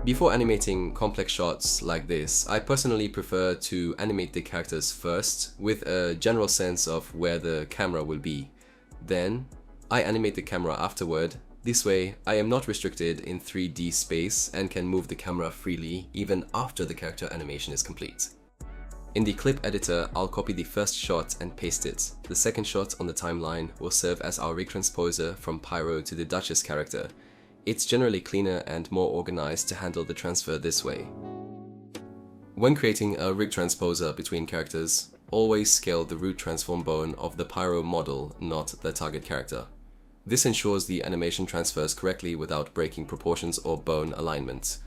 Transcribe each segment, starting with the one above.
Before animating complex shots like this, I personally prefer to animate the characters first with a general sense of where the camera will be. Then, I animate the camera afterward. This way, I am not restricted in 3D space and can move the camera freely even after the character animation is complete. In the clip editor, I'll copy the first shot and paste it. The second shot on the timeline will serve as our rig transposer from Pyro to the Duchess character. It's generally cleaner and more organized to handle the transfer this way. When creating a rig transposer between characters, always scale the root transform bone of the Pyro model, not the target character. This ensures the animation transfers correctly without breaking proportions or bone alignment.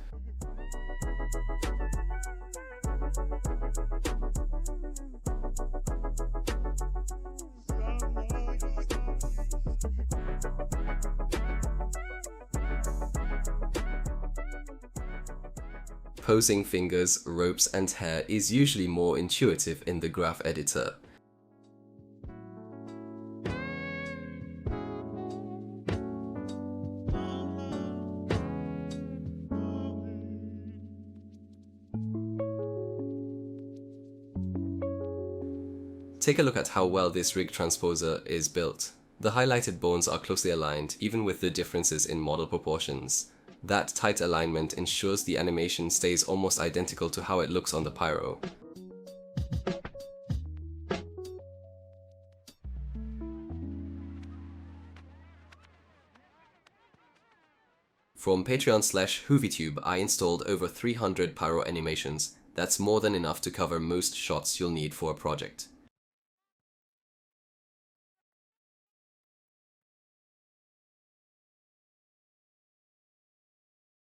Posing fingers, ropes, and hair is usually more intuitive in the graph editor. Take a look at how well this rig transposer is built. The highlighted bones are closely aligned, even with the differences in model proportions. That tight alignment ensures the animation stays almost identical to how it looks on the Pyro. From Patreon/HoovyTube, I installed over 300 Pyro animations. That's more than enough to cover most shots you'll need for a project.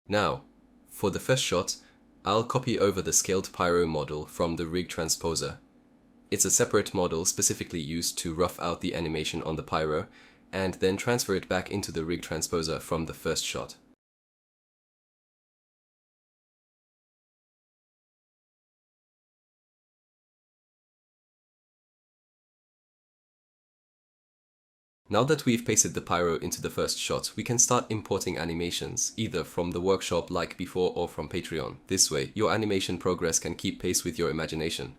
Now, for the first shot, I'll copy over the scaled Pyro model from the rig transposer. It's a separate model specifically used to rough out the animation on the Pyro, and then transfer it back into the rig transposer from the first shot. Now that we've pasted the Pyro into the first shot, we can start importing animations, either from the workshop like before or from Patreon. This way, your animation progress can keep pace with your imagination.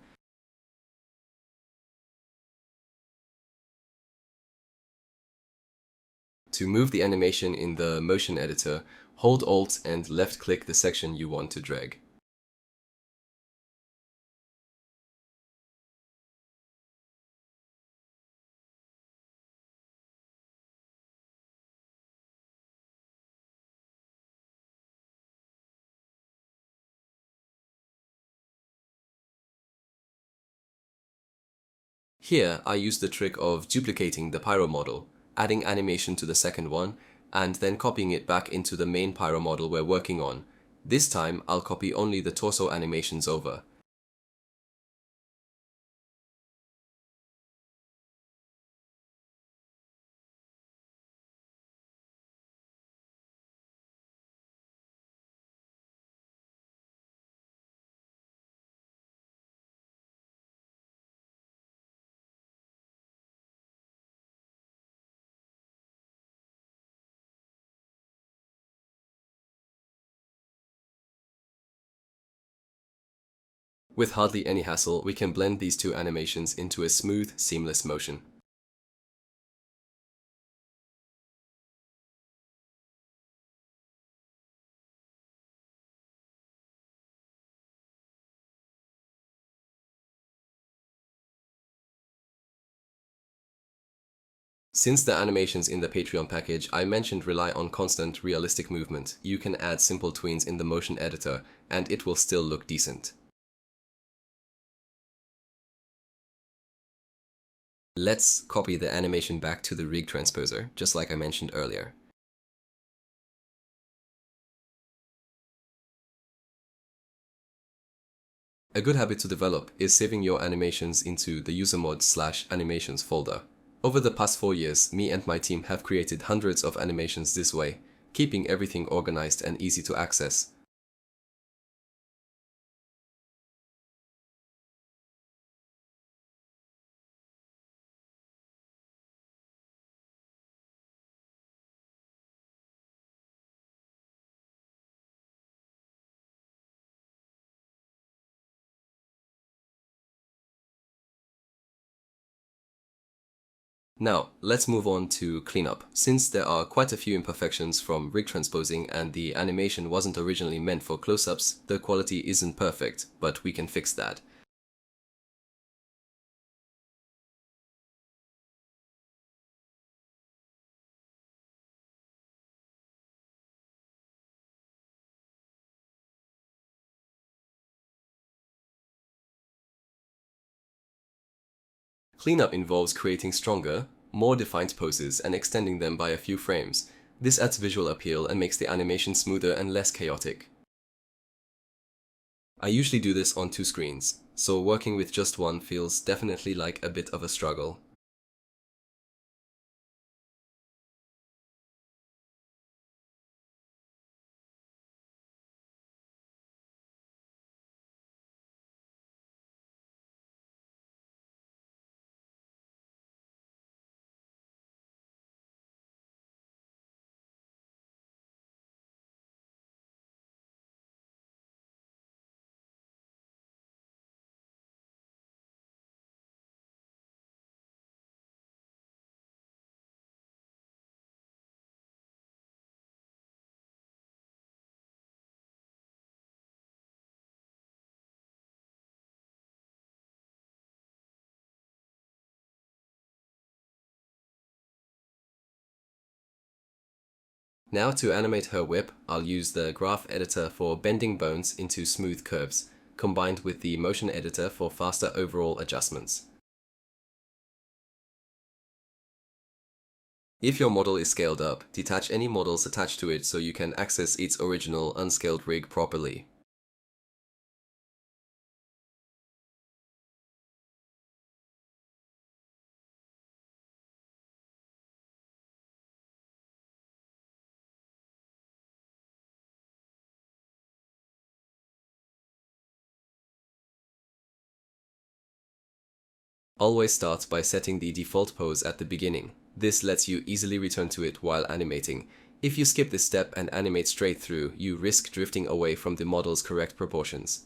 To move the animation in the motion editor, hold Alt and left-click the section you want to drag. Here, I use the trick of duplicating the Pyro model, adding animation to the second one, and then copying it back into the main Pyro model we're working on. This time, I'll copy only the torso animations over. With hardly any hassle, we can blend these two animations into a smooth, seamless motion. Since the animations in the Patreon package I mentioned rely on constant, realistic movement, you can add simple tweens in the motion editor, and it will still look decent. Let's copy the animation back to the rig transposer, just like I mentioned earlier. A good habit to develop is saving your animations into the usermod/animations folder. Over the past 4 years, me and my team have created hundreds of animations this way, keeping everything organized and easy to access. Now, let's move on to cleanup. Since there are quite a few imperfections from rig transposing and the animation wasn't originally meant for close-ups, the quality isn't perfect, but we can fix that. Cleanup involves creating stronger, more defined poses and extending them by a few frames. This adds visual appeal and makes the animation smoother and less chaotic. I usually do this on 2 screens, so working with just one feels definitely like a bit of a struggle. Now to animate her whip, I'll use the graph editor for bending bones into smooth curves, combined with the motion editor for faster overall adjustments. If your model is scaled up, detach any models attached to it so you can access its original unscaled rig properly. Always start by setting the default pose at the beginning. This lets you easily return to it while animating. If you skip this step and animate straight through, you risk drifting away from the model's correct proportions.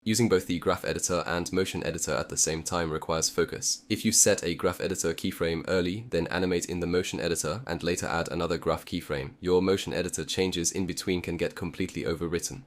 Using both the graph editor and motion editor at the same time requires focus. If you set a graph editor keyframe early, then animate in the motion editor and later add another graph keyframe, your motion editor changes in between can get completely overwritten.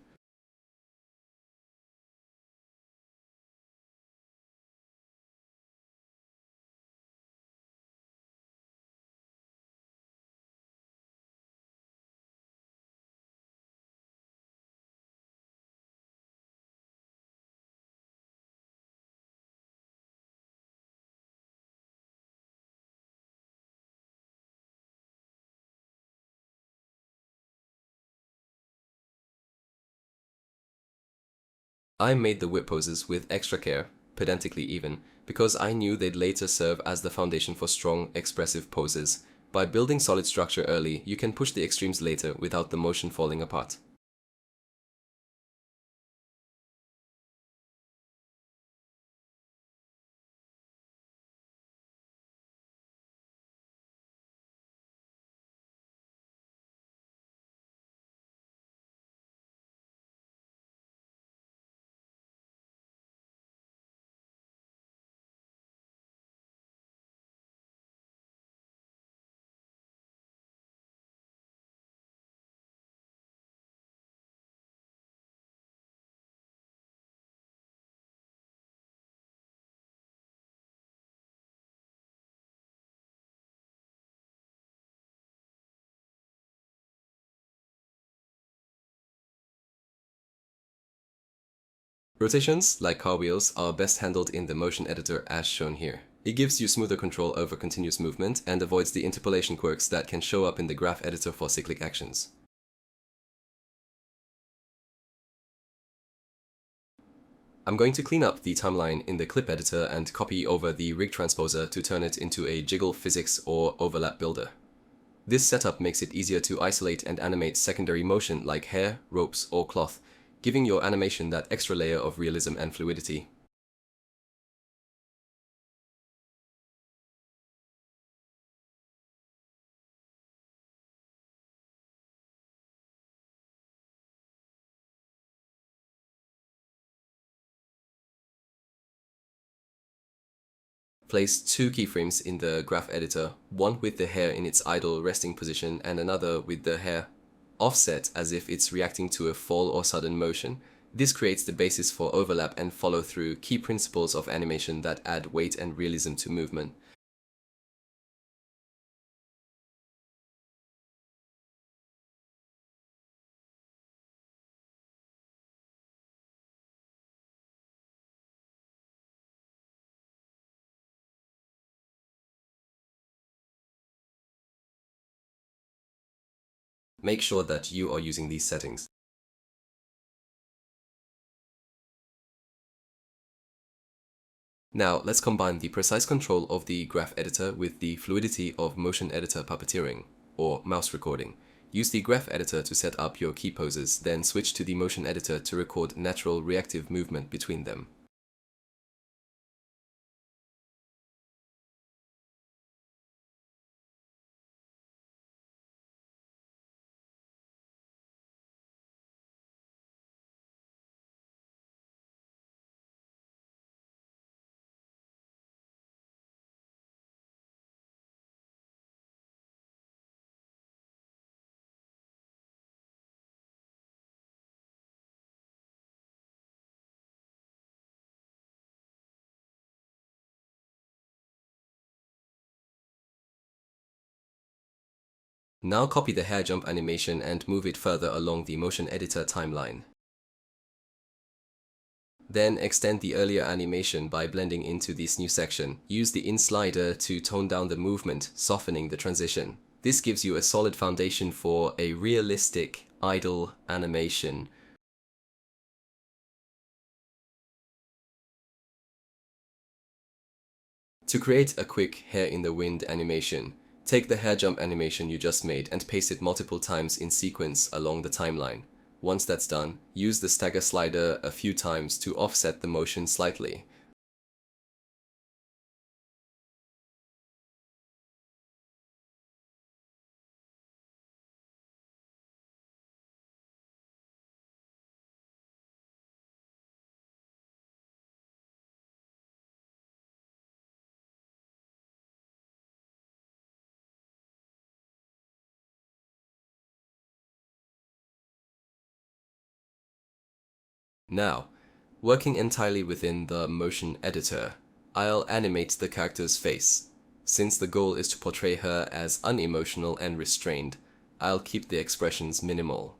I made the whip poses with extra care, pedantically even, because I knew they'd later serve as the foundation for strong, expressive poses. By building solid structure early, you can push the extremes later without the motion falling apart. Rotations, like car wheels, are best handled in the motion editor as shown here. It gives you smoother control over continuous movement and avoids the interpolation quirks that can show up in the graph editor for cyclic actions. I'm going to clean up the timeline in the clip editor and copy over the rig transposer to turn it into a jiggle physics or overlap builder. This setup makes it easier to isolate and animate secondary motion like hair, ropes, or cloth, giving your animation that extra layer of realism and fluidity. Place two keyframes in the graph editor, one with the hair in its idle resting position and another with the hair offset as if it's reacting to a fall or sudden motion. This creates the basis for overlap and follow through, key principles of animation that add weight and realism to movement. Make sure that you are using these settings. Now, let's combine the precise control of the graph editor with the fluidity of motion editor puppeteering, or mouse recording. Use the graph editor to set up your key poses, then switch to the motion editor to record natural reactive movement between them. Now copy the hair jump animation and move it further along the motion editor timeline. Then extend the earlier animation by blending into this new section. Use the in slider to tone down the movement, softening the transition. This gives you a solid foundation for a realistic, idle animation. To create a quick hair in the wind animation, take the hair jump animation you just made and paste it multiple times in sequence along the timeline. Once that's done, use the stagger slider a few times to offset the motion slightly. Now, working entirely within the motion editor, I'll animate the character's face. Since the goal is to portray her as unemotional and restrained, I'll keep the expressions minimal.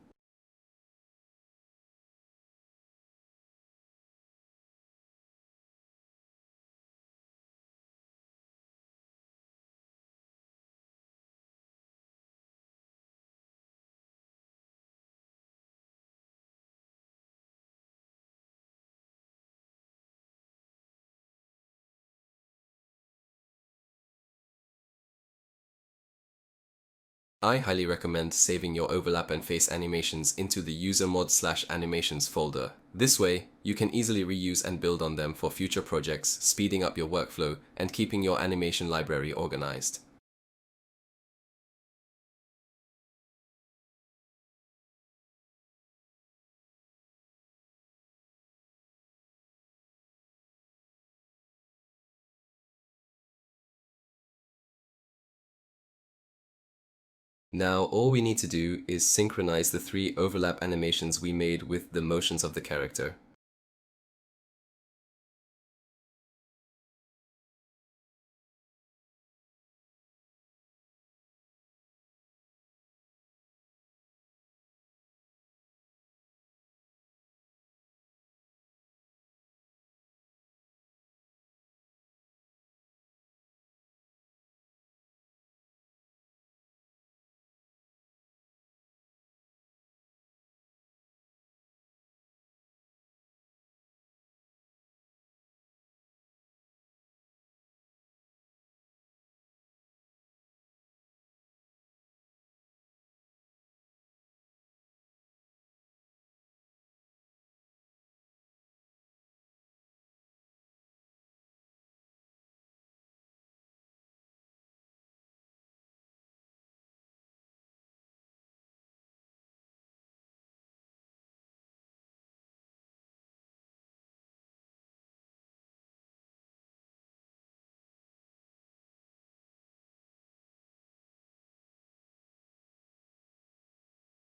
I highly recommend saving your overlap and face animations into the usermod/animations folder. This way, you can easily reuse and build on them for future projects, speeding up your workflow and keeping your animation library organized. Now all we need to do is synchronize the three overlap animations we made with the motions of the character.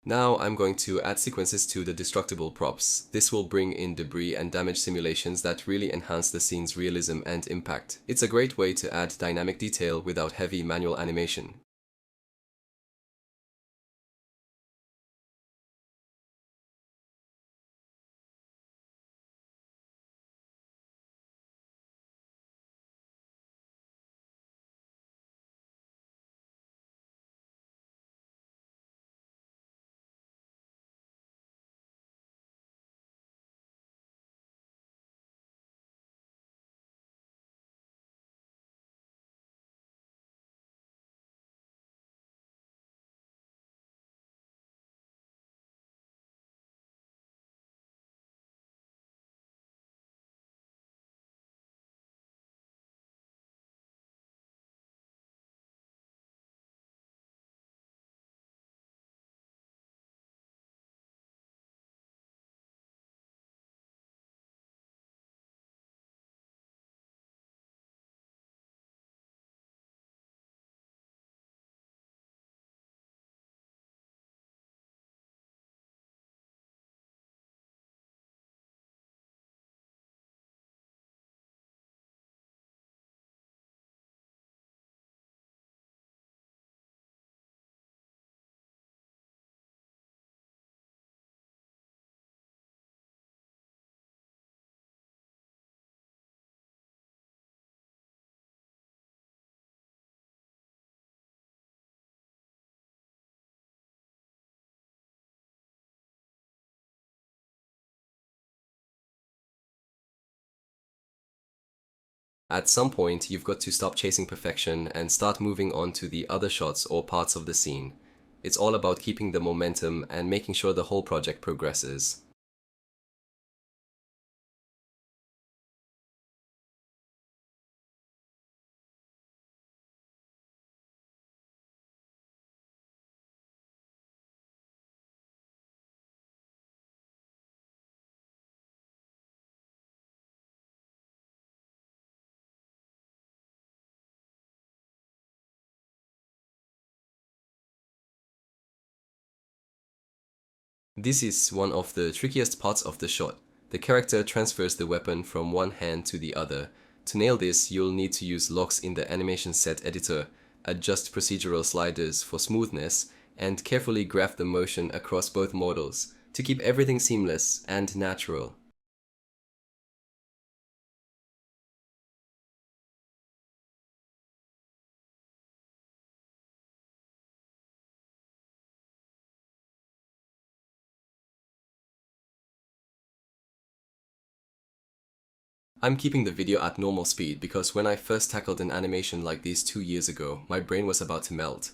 Now I'm going to add sequences to the destructible props. This will bring in debris and damage simulations that really enhance the scene's realism and impact. It's a great way to add dynamic detail without heavy manual animation. At some point, you've got to stop chasing perfection and start moving on to the other shots or parts of the scene. It's all about keeping the momentum and making sure the whole project progresses. This is one of the trickiest parts of the shot. The character transfers the weapon from one hand to the other. To nail this, you'll need to use locks in the animation set editor, adjust procedural sliders for smoothness, and carefully graph the motion across both models to keep everything seamless and natural. I'm keeping the video at normal speed because when I first tackled an animation like this 2 years ago, my brain was about to melt.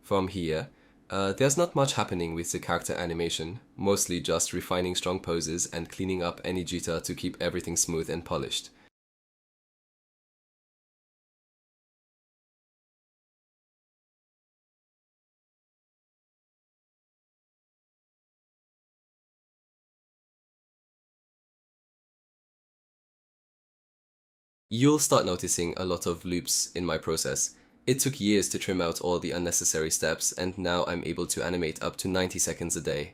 From here, there's not much happening with the character animation, mostly just refining strong poses and cleaning up any jitter to keep everything smooth and polished. You'll start noticing a lot of loops in my process. It took years to trim out all the unnecessary steps, and now I'm able to animate up to 90 seconds a day.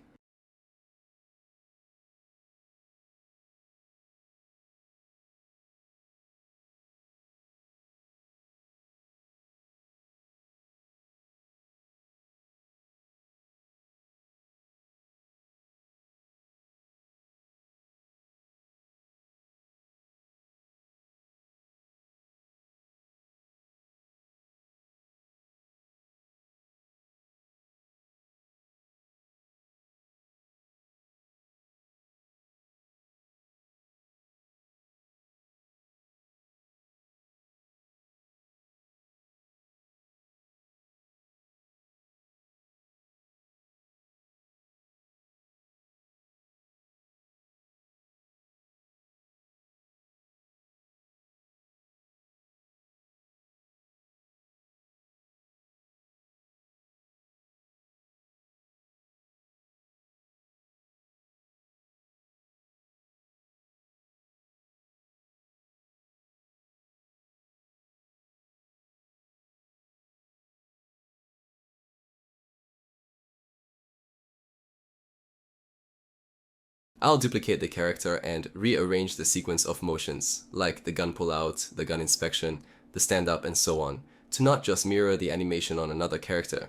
I'll duplicate the character and rearrange the sequence of motions, like the gun pull-out, the gun inspection, the stand-up, and so on, to not just mirror the animation on another character.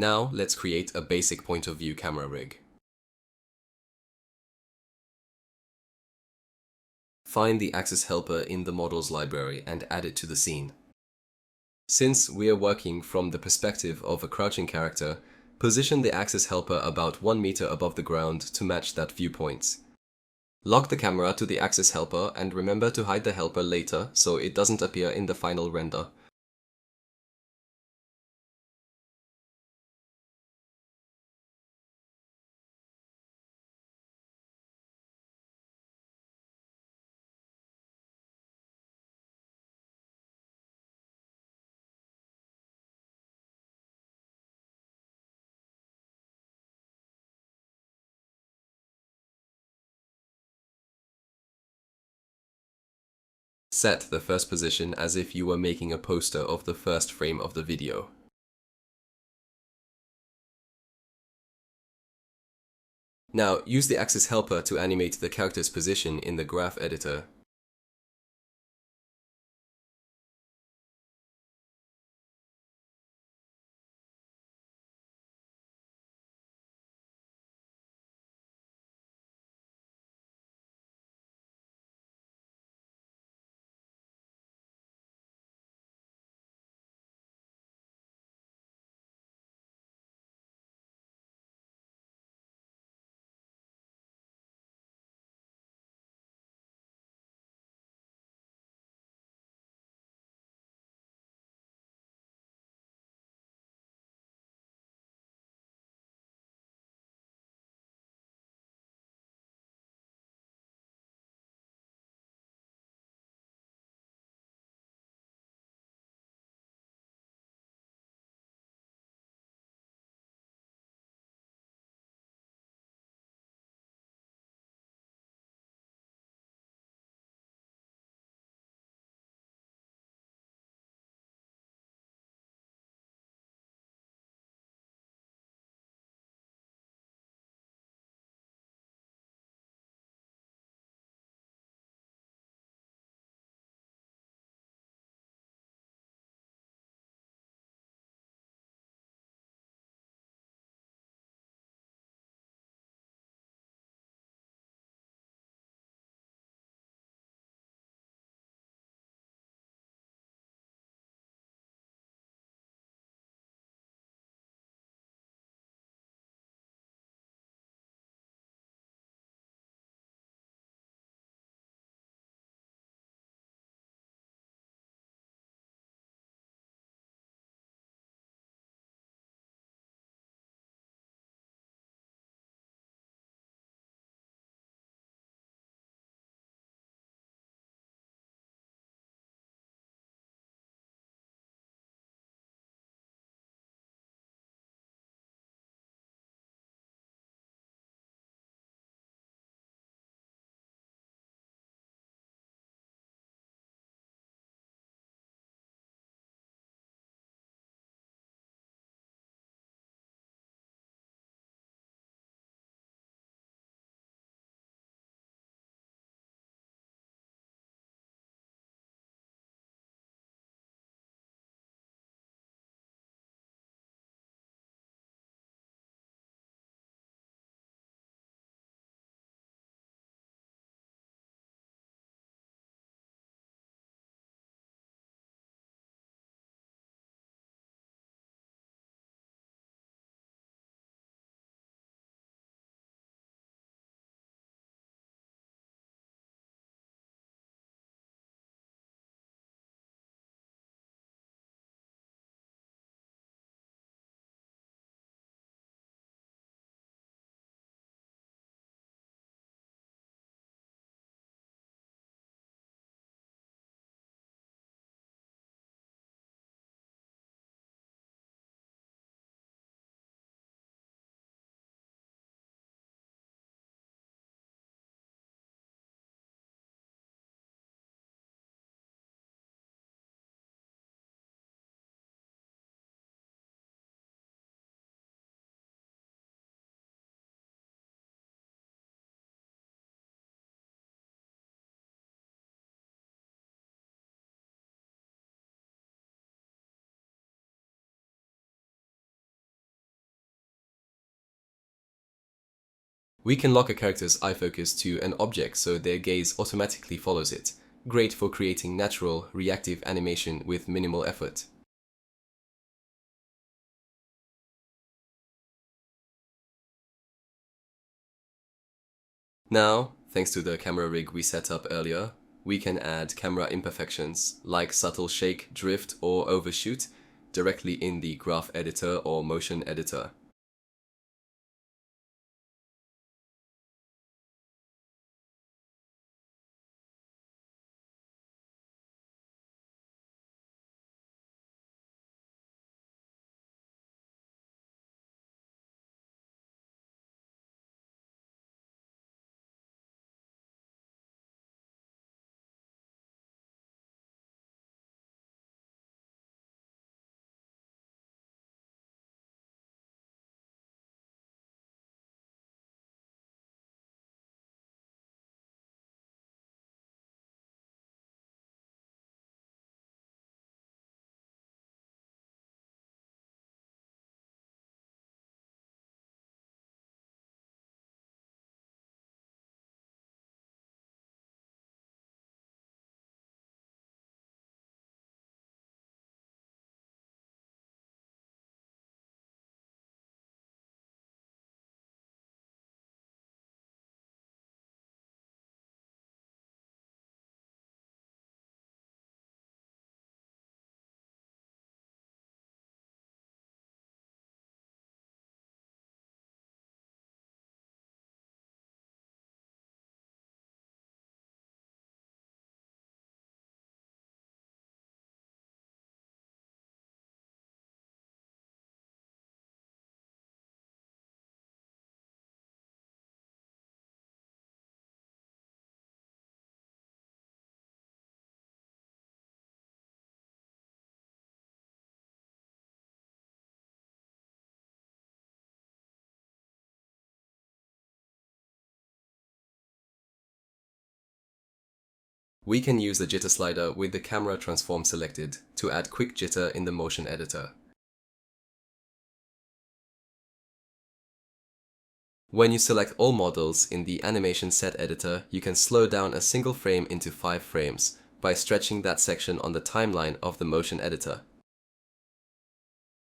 Now let's create a basic point of view camera rig. Find the axis helper in the models library and add it to the scene. Since we are working from the perspective of a crouching character, position the axis helper about 1 meter above the ground to match that viewpoint. Lock the camera to the axis helper and remember to hide the helper later so it doesn't appear in the final render. Set the first position as if you were making a poster of the first frame of the video. Now use the axis helper to animate the character's position in the graph editor. We can lock a character's eye focus to an object so their gaze automatically follows it. Great for creating natural, reactive animation with minimal effort. Now, thanks to the camera rig we set up earlier, we can add camera imperfections like subtle shake, drift, or overshoot directly in the graph editor or motion editor. We can use the jitter slider with the camera transform selected to add quick jitter in the motion editor. When you select all models in the animation set editor, you can slow down a single frame into 5 frames by stretching that section on the timeline of the motion editor.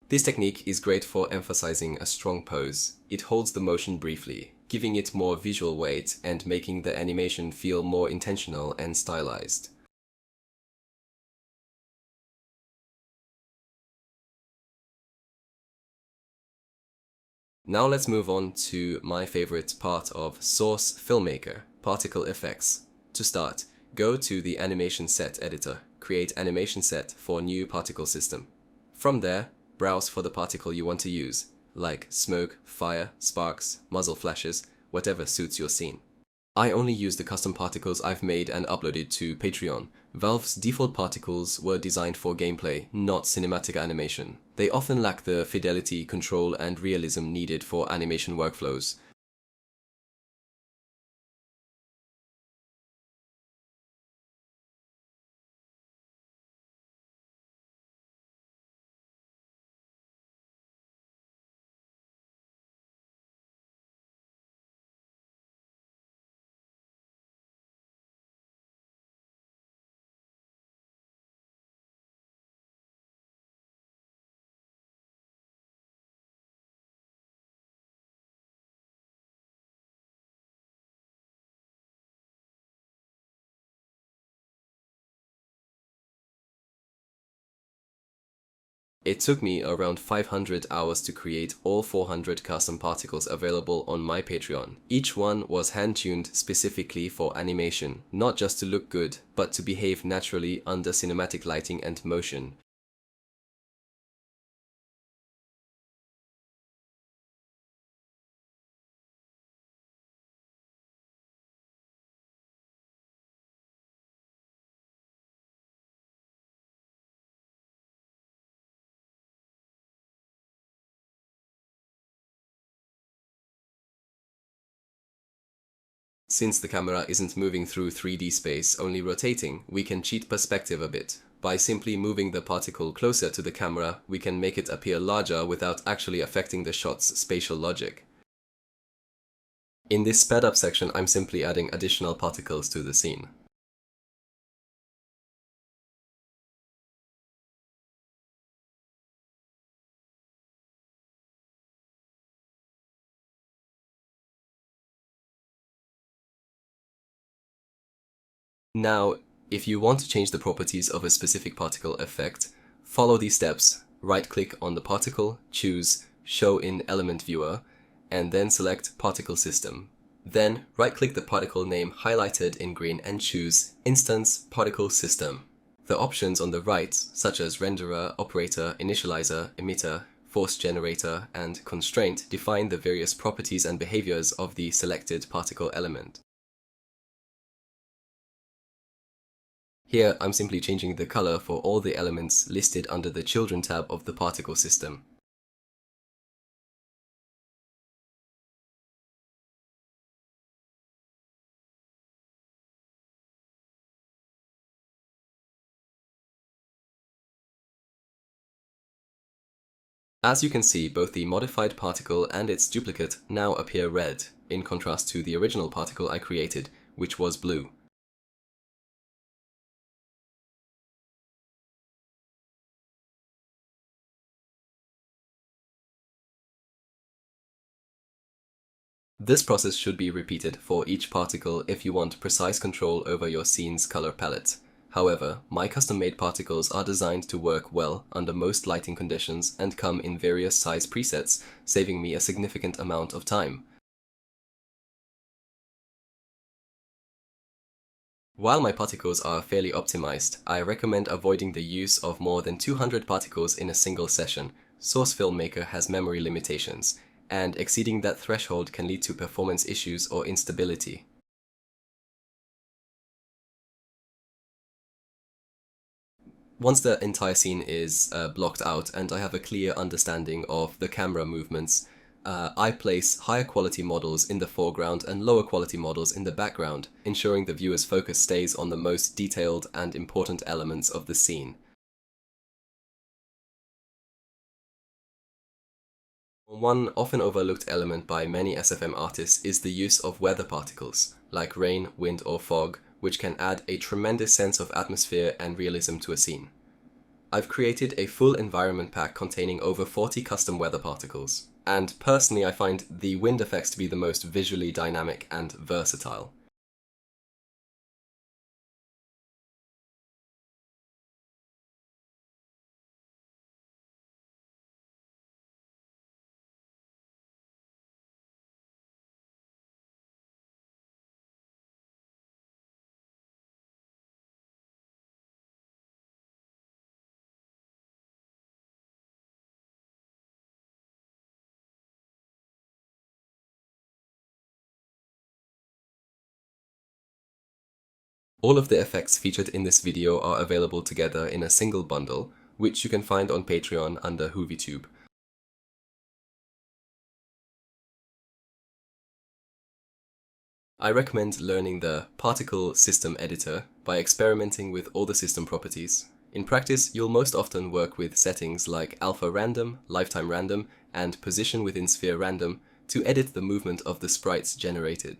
This technique is great for emphasizing a strong pose. It holds the motion briefly, giving it more visual weight and making the animation feel more intentional and stylized. Now let's move on to my favorite part of Source Filmmaker, particle effects. To start, go to the animation set editor, create animation set for new particle system. From there, browse for the particle you want to use, like smoke, fire, sparks, muzzle flashes, whatever suits your scene. I only use the custom particles I've made and uploaded to Patreon. Valve's default particles were designed for gameplay, not cinematic animation. They often lack the fidelity, control, and realism needed for animation workflows. It took me around 500 hours to create all 400 custom particles available on my Patreon. Each one was hand-tuned specifically for animation, not just to look good, but to behave naturally under cinematic lighting and motion. Since the camera isn't moving through 3D space, only rotating, we can cheat perspective a bit. By simply moving the particle closer to the camera, we can make it appear larger without actually affecting the shot's spatial logic. In this sped up section, I'm simply adding additional particles to the scene. Now, if you want to change the properties of a specific particle effect, follow these steps. Right-click on the particle, choose Show in Element Viewer, and then select Particle System. Then, right-click the particle name highlighted in green and choose Instance Particle System. The options on the right, such as Renderer, Operator, Initializer, Emitter, Force Generator, and Constraint, define the various properties and behaviors of the selected particle element. Here, I'm simply changing the color for all the elements listed under the Children tab of the particle system. As you can see, both the modified particle and its duplicate now appear red, in contrast to the original particle I created, which was blue. This process should be repeated for each particle if you want precise control over your scene's color palette. However, my custom-made particles are designed to work well under most lighting conditions and come in various size presets, saving me a significant amount of time. While my particles are fairly optimized, I recommend avoiding the use of more than 200 particles in a single session. Source Filmmaker has memory limitations, and exceeding that threshold can lead to performance issues or instability. Once the entire scene is blocked out and I have a clear understanding of the camera movements, I place higher quality models in the foreground and lower quality models in the background, ensuring the viewer's focus stays on the most detailed and important elements of the scene. One often overlooked element by many SFM artists is the use of weather particles, like rain, wind, or fog, which can add a tremendous sense of atmosphere and realism to a scene. I've created a full environment pack containing over 40 custom weather particles, and personally I find the wind effects to be the most visually dynamic and versatile. All of the effects featured in this video are available together in a single bundle, which you can find on Patreon under HoovyTube. I recommend learning the Particle System Editor by experimenting with all the system properties. In practice, you'll most often work with settings like Alpha Random, Lifetime Random, and Position within Sphere Random to edit the movement of the sprites generated.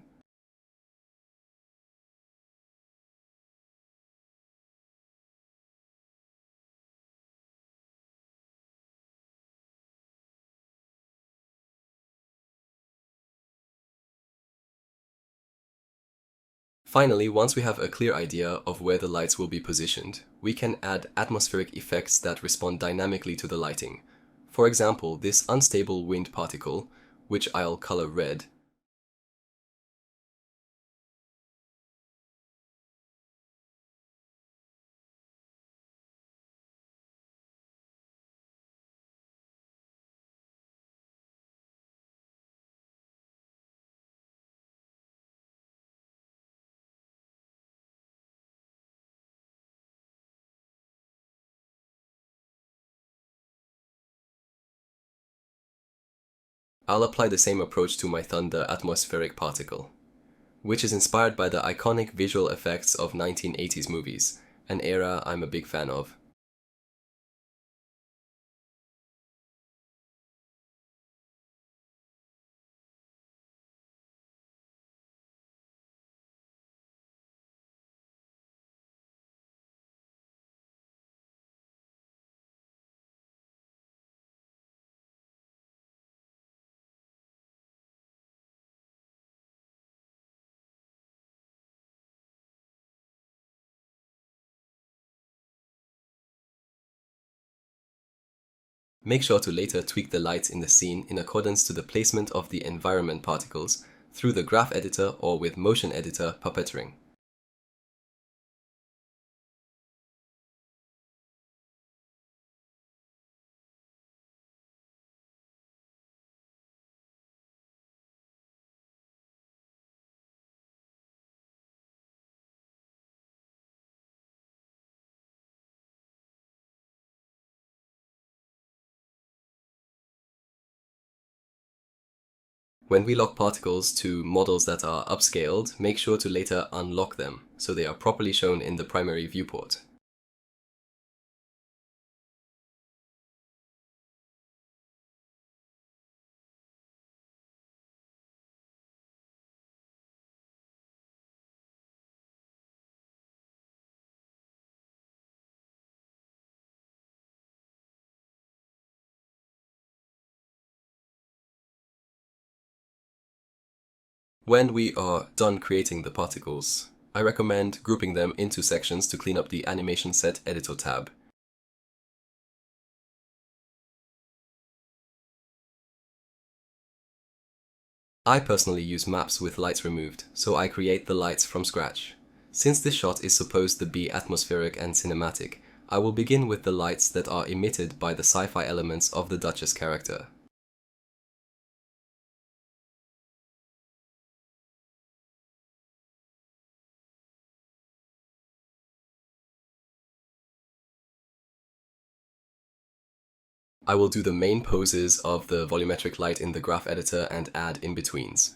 Finally, once we have a clear idea of where the lights will be positioned, we can add atmospheric effects that respond dynamically to the lighting. For example, this unstable wind particle, which I'll color red, I'll apply the same approach to my thunder atmospheric particle, which is inspired by the iconic visual effects of 1980s movies, an era I'm a big fan of. Make sure to later tweak the light in the scene in accordance to the placement of the environment particles through the graph editor or with motion editor Puppetering. When we lock particles to models that are upscaled, make sure to later unlock them so they are properly shown in the primary viewport. When we are done creating the particles, I recommend grouping them into sections to clean up the Animation Set Editor tab. I personally use maps with lights removed, so I create the lights from scratch. Since this shot is supposed to be atmospheric and cinematic, I will begin with the lights that are emitted by the sci-fi elements of the Duchess character. I will do the main poses of the volumetric light in the graph editor and add in-betweens.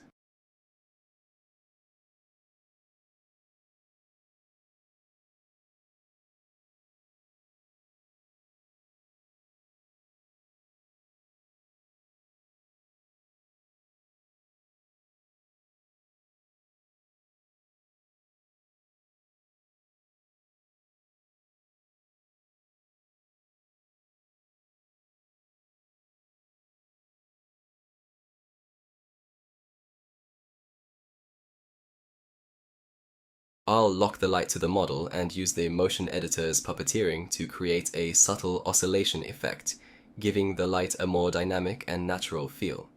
I'll lock the light to the model and use the motion editor's puppeteering to create a subtle oscillation effect, giving the light a more dynamic and natural feel.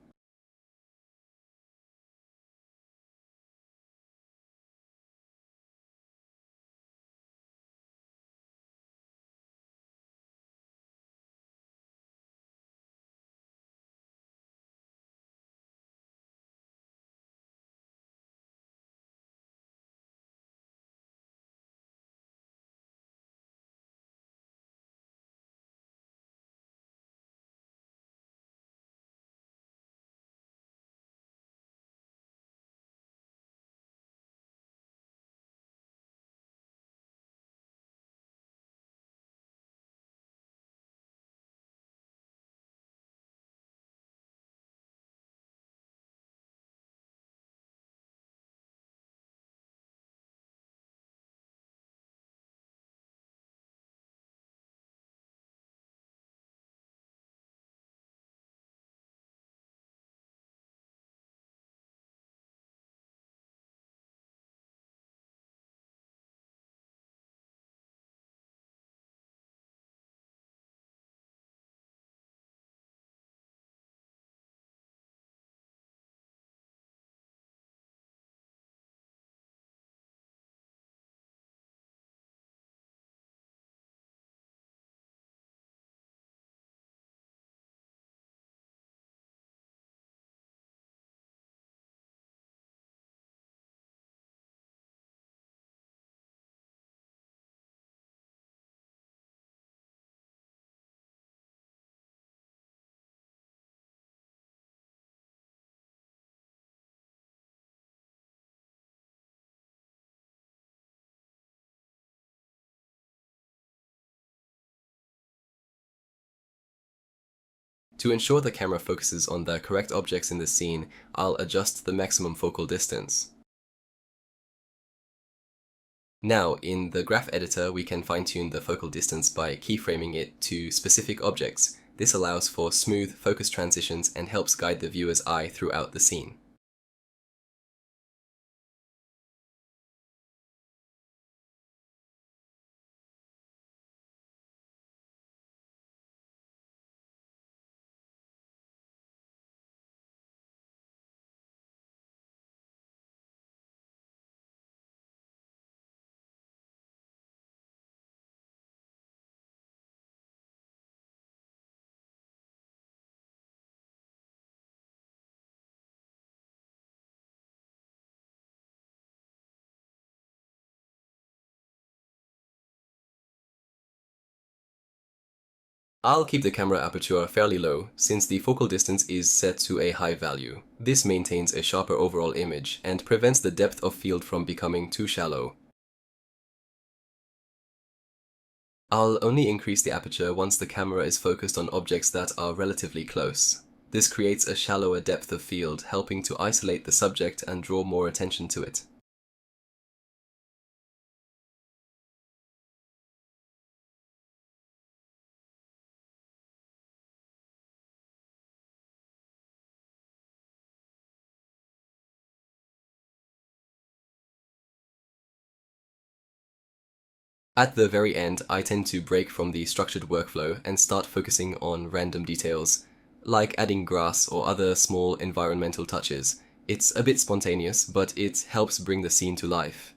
To ensure the camera focuses on the correct objects in the scene, I'll adjust the maximum focal distance. Now, in the graph editor, we can fine-tune the focal distance by keyframing it to specific objects. This allows for smooth focus transitions and helps guide the viewer's eye throughout the scene. I'll keep the camera aperture fairly low, since the focal distance is set to a high value. This maintains a sharper overall image and prevents the depth of field from becoming too shallow. I'll only increase the aperture once the camera is focused on objects that are relatively close. This creates a shallower depth of field, helping to isolate the subject and draw more attention to it. At the very end, I tend to break from the structured workflow and start focusing on random details, like adding grass or other small environmental touches. It's a bit spontaneous, but it helps bring the scene to life.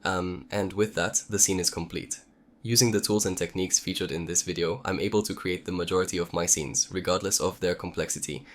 And with that, the scene is complete. Using the tools and techniques featured in this video, I'm able to create the majority of my scenes, regardless of their complexity.